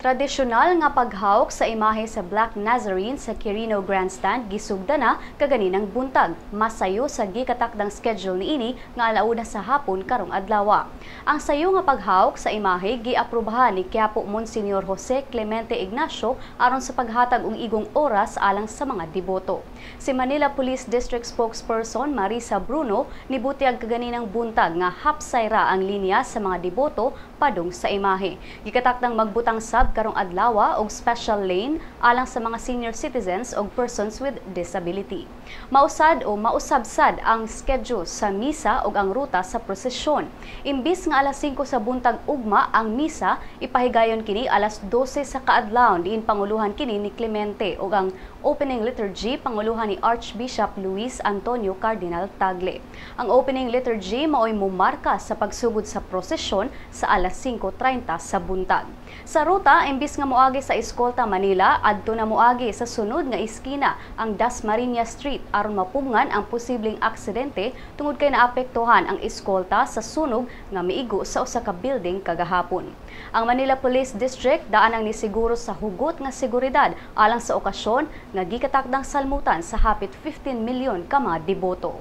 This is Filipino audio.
Tradisyonal nga paghawk sa imahe sa Black Nazarene sa Quirino Grandstand gisugda na kaganinang buntag. Masayo sa gikatakdang schedule niini nga alauna sa hapon karong adlaw. Ang sayo nga paghawk sa imahe giaprubahan ni Quiapo Monsignor Jose Clemente Ignacio aron sa paghatag og igong oras alang sa mga deboto. Si Manila Police District Spokesperson Marisa Bruno nibutyag kaganinang buntag nga hapsay ra ang linya sa mga deboto padung sa imahe. Gikatakdang magbutang sab karong adlaw og special lane alang sa mga senior citizens o persons with disability. Mausab-sad ang schedule sa misa ug ang ruta sa prosesyon. Imbis nga alas 5 sa buntag ugma ang misa, ipahigayon kini alas 12 sa kaadlawon diin panguluhan kini ni Clemente ug ang opening liturgy panguluhan ni Archbishop Luis Antonio Cardinal Tagle. Ang opening liturgy maoy mumarka sa pagsugod sa prosesyon sa alas 5:30 sa buntag. Sa ruta, imbis nga moagi sa Escolta, Manila, adto na moagi sa sunod nga iskina ang Dasmariñas Street aron mapugngan ang posibleng aksidente tungod kay naapektuhan ang Escolta sa sunog nga miigo sa usa ka building kagahapon. Ang Manila Police District daanang nisiguro sa hugot nga seguridad alang sa okasyon nga gikatakdang salmutan sa hapit 15 milyon ka mga deboto.